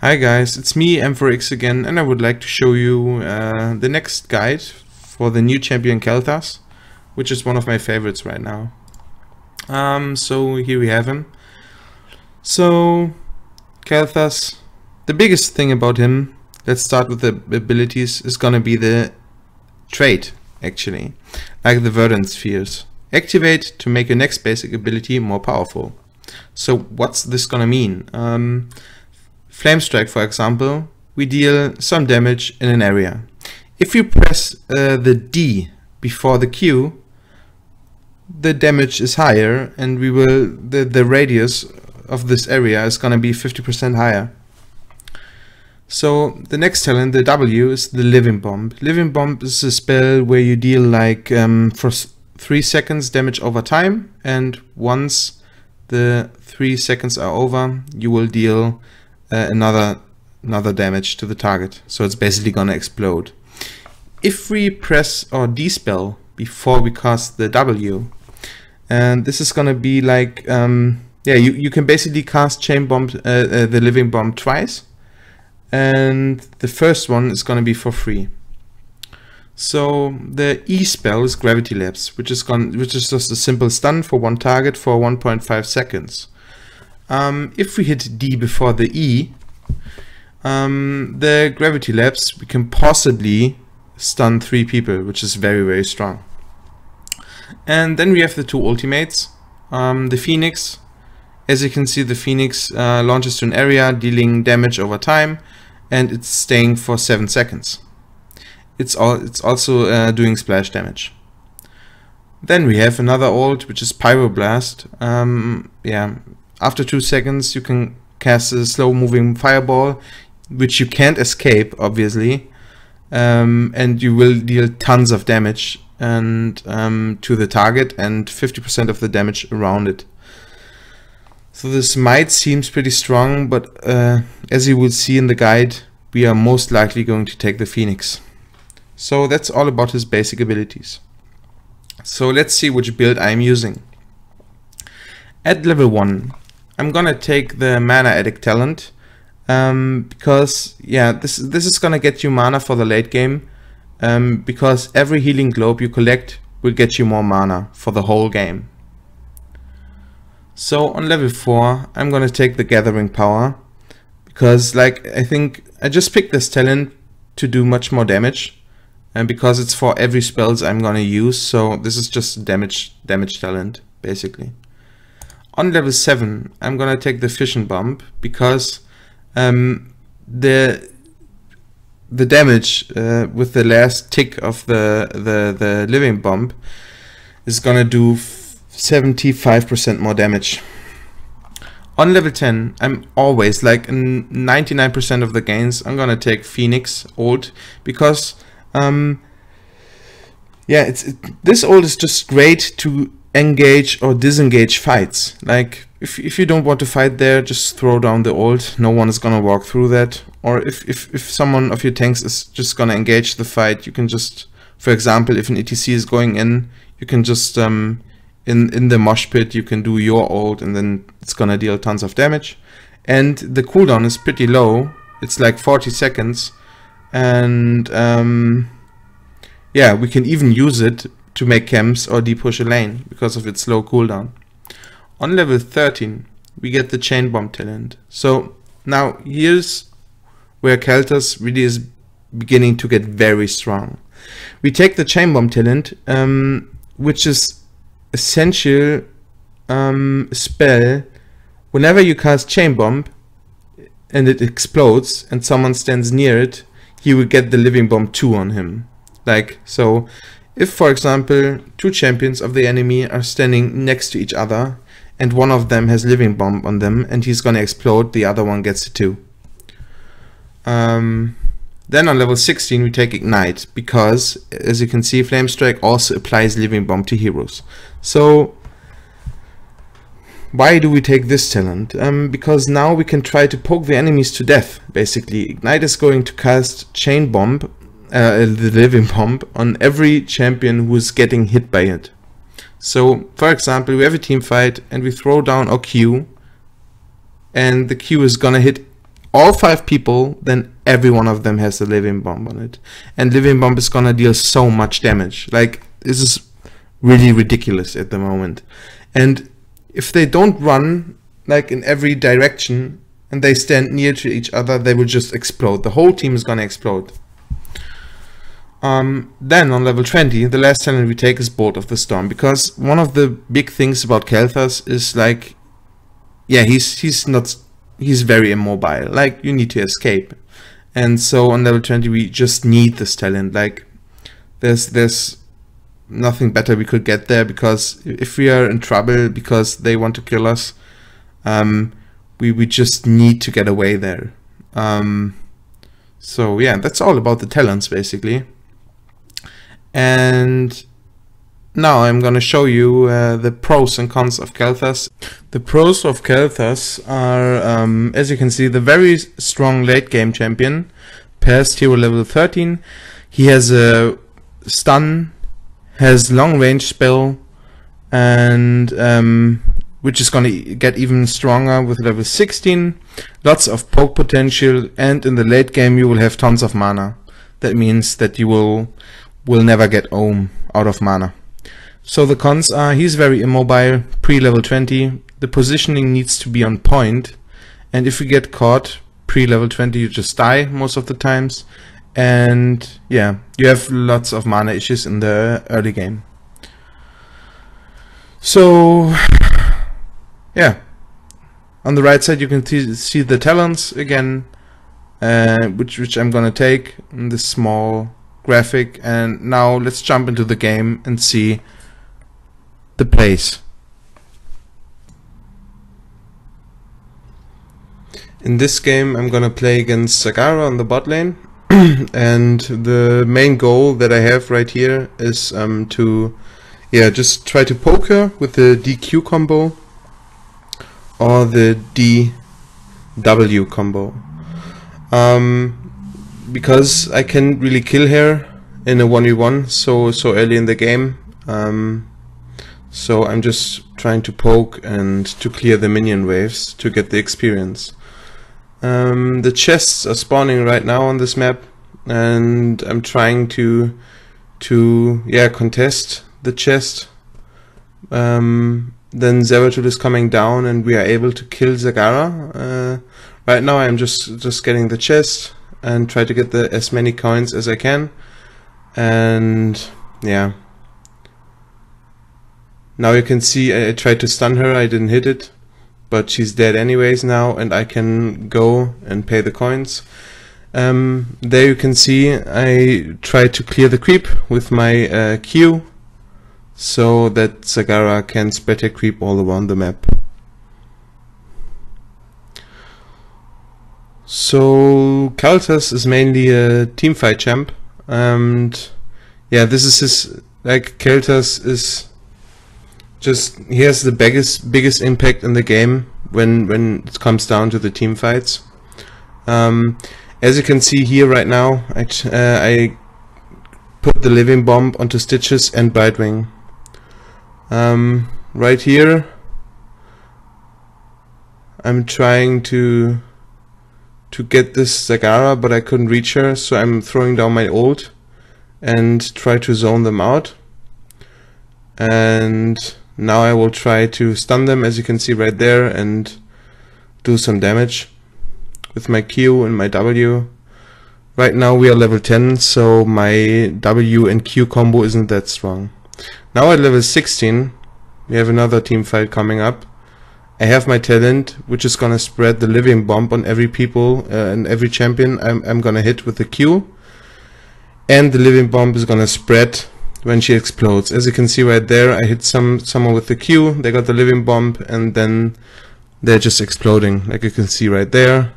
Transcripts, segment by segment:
Hi guys, it's me Mfourx again, and I would like to show you the next guide for the new champion Kael, which is one of my favorites right now. So here we have him. So Kael, the biggest thing about him, let's start with the abilities, is gonna be the trait, actually, like the verdant spheres. Activate to make your next basic ability more powerful. So what's this gonna mean? Flame Strike, for example, we deal some damage in an area. If you press the D before the Q, the damage is higher, and the radius of this area is gonna be 50% higher. So the next talent, the W, is the Living Bomb. Living Bomb is a spell where you deal like for 3 seconds damage over time, and once the 3 seconds are over, you will deal another damage to the target. So it's basically gonna explode. If we press our D spell before we cast the W, and this is gonna be like you can basically cast Chain Bomb, the Living Bomb, twice, and the first one is gonna be for free. So the E spell is Gravity Lapse, which is just a simple stun for one target for 1.5 seconds. If we hit D before the E, the Gravity Lapse, we can possibly stun 3 people, which is very, very strong. And then we have the 2 ultimates. The Phoenix, as you can see, the Phoenix launches to an area, dealing damage over time, and it's staying for 7 seconds. It's also doing splash damage. Then we have another ult, which is Pyroblast. After 2 seconds you can cast a slow moving fireball, which you can't escape, obviously, and you will deal tons of damage and to the target and 50% of the damage around it. So this might seem pretty strong, but as you will see in the guide, we are most likely going to take the Phoenix. So that's all about his basic abilities. So let's see which build I'm using. At level 1, I'm gonna take the Mana Addict talent, because this is gonna get you mana for the late game, because every healing globe you collect will get you more mana for the whole game. So on level 4, I'm gonna take the Gathering Power, because I think I just picked this talent to do much more damage, and because it's for every spells I'm gonna use, so this is just damage talent basically. On level 7, I'm gonna take the Fission Bomb, because the damage with the last tick of the Living Bomb is gonna do 75% more damage. On level 10, I'm always, like in 99% of the games, I'm gonna take Phoenix ult, because this ult is just great to engage or disengage fights. Like if you don't want to fight there, just throw down the ult. No one is gonna walk through that. Or if someone of your tanks is just gonna engage the fight, you can just, for example, if an ETC is going in, you can just in the mosh pit you can do your ult, and then it's gonna deal tons of damage. And the cooldown is pretty low. It's like 40 seconds, and we can even use it to make camps or depush a lane because of its low cooldown. On level 13, we get the Chain Bomb talent. So now here's where Kael really is beginning to get very strong. We take the Chain Bomb talent, which is essential spell. Whenever you cast Chain Bomb and it explodes and someone stands near it, he will get the Living Bomb 2 on him. Like so. If, for example, 2 champions of the enemy are standing next to each other and one of them has Living Bomb on them and he's gonna explode, the other one gets it too. Then on level 16 we take Ignite, because as you can see, Flame Strike also applies Living Bomb to heroes. So why do we take this talent? Because now we can try to poke the enemies to death, basically. Ignite is going to cast Chain Bomb, the Living Bomb, on every champion who is getting hit by it. So for example, we have a team fight and we throw down our Q, and the Q is gonna hit all 5 people, then every one of them has a living bomb on it. And living bomb is gonna deal so much damage. Like, this is really ridiculous at the moment. And if they don't run like in every direction and they stand near to each other, they will just explode. The whole team is gonna explode. Then on level 20, the last talent we take is Bolt of the Storm, because one of the big things about Kael is like, yeah, he's very immobile. Like, you need to escape. And so on level 20 we just need this talent. Like, there's nothing better we could get there, because if we are in trouble because they want to kill us, we just need to get away there. So yeah, that's all about the talents basically. And now I'm gonna show you the pros and cons of Kael. The pros of Kael are, as you can see, the very strong late game champion, past hero level 13. He has a stun, has long range spell, and which is gonna get even stronger with level 16. Lots of poke potential, and in the late game you will have tons of mana. That means that you will never get ohm out of mana. So the cons are, he's very immobile, pre-level 20, the positioning needs to be on point, and if you get caught pre-level 20 you just die most of the times, and yeah, you have lots of mana issues in the early game. So yeah, on the right side you can see the talents again, which I'm gonna take in this small graphic. And now let's jump into the game and see the plays. In this game I'm gonna play against Zagara on the bot lane, and the main goal that I have right here is to just try to poke her with the DQ combo or the DW combo, because I can't really kill her in a 1v1 so early in the game. So I'm just trying to poke and to clear the minion waves to get the experience. The chests are spawning right now on this map, and I'm trying to contest the chest. Then Zeratul is coming down and we are able to kill Zagara. Right now I'm just getting the chest and try to get as many coins as I can. And yeah, now you can see I tried to stun her, I didn't hit it, but she's dead anyways now, and I can go and pay the coins. There you can see I tried to clear the creep with my Q, so that Zagara can spread her creep all around the map. So Kael is mainly a teamfight champ, and yeah, this is his, like, Kael is just, he has the biggest impact in the game when it comes down to the team fights. As you can see here right now, I put the living bomb onto Stitches and Brightwing. Right here I'm trying to get this Zagara, but I couldn't reach her, so I'm throwing down my ult and try to zone them out. And now I will try to stun them, as you can see right there, and do some damage with my Q and my W. Right now we are level 10, so my W and Q combo isn't that strong. Now at level 16 we have another team fight coming up. I have my talent, which is gonna spread the living bomb on every people and every champion I'm gonna hit with the Q, and the living bomb is gonna spread when she explodes. As you can see right there, I hit someone with the Q, they got the living bomb, and then they're just exploding, like you can see right there.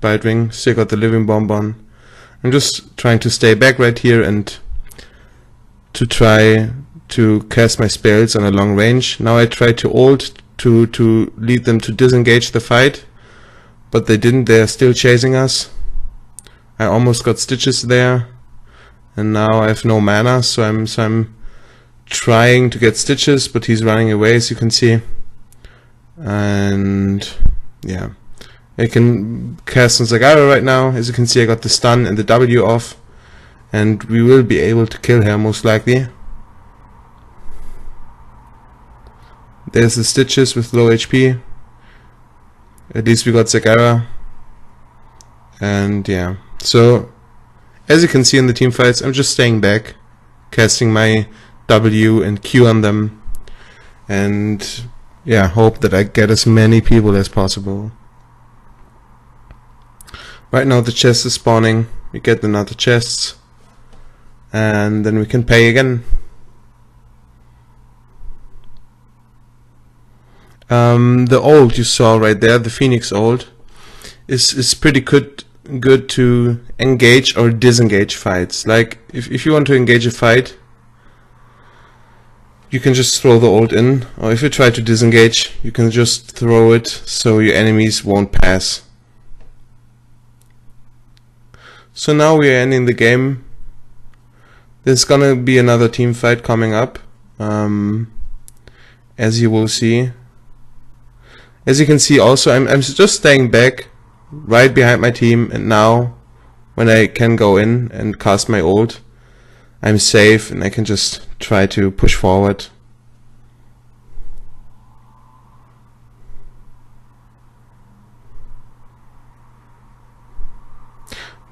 Brightwing still got the living bomb on. I'm just trying to stay back right here and to try to cast my spells on a long range. Now I tried to ult to lead them to disengage the fight, but they didn't. They are still chasing us. I almost got Stitches there, and now I have no mana, so I'm trying to get Stitches, but he's running away, as you can see. And yeah, I can cast on Zagara right now. As you can see, I got the stun and the W off, and we will be able to kill her most likely. There's the Stitches with low HP. At least we got Zagara. And yeah, so as you can see in the team fights, I'm just staying back, casting my W and Q on them, and yeah, hope that I get as many people as possible. Right now the chest is spawning, we get another chest, and then we can pay again. The ult you saw right there, the Phoenix ult, is pretty good to engage or disengage fights. Like if you want to engage a fight, you can just throw the ult in, or if you try to disengage, you can just throw it so your enemies won't pass. So now we are ending the game. There's gonna be another team fight coming up, as you will see. As you can see also, I'm just staying back right behind my team, and now when I can go in and cast my ult, I'm safe and I can just try to push forward.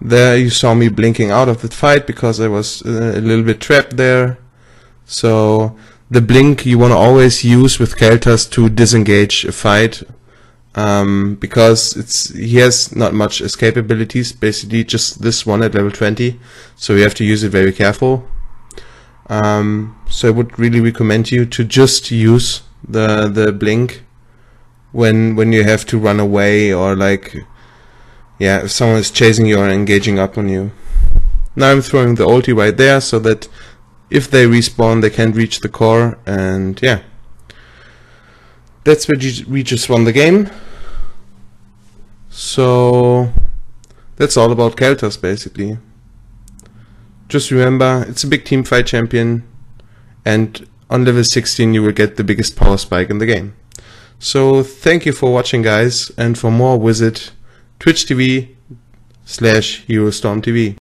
There you saw me blinking out of the fight because I was a little bit trapped there. So the blink you want to always use with Kael to disengage a fight, because he has not much escape abilities, basically just this one at level 20, so you have to use it very careful. So I would really recommend you to just use the blink when you have to run away, or like, yeah, if someone is chasing you or engaging up on you. Now I'm throwing the ulti right there so that if they respawn, they can't reach the core, and yeah, that's where we just won the game. So that's all about Kael basically. Just remember, it's a big team fight champion, and on level 16 you will get the biggest power spike in the game. So thank you for watching, guys, and for more visit twitch.tv/HerostormTV.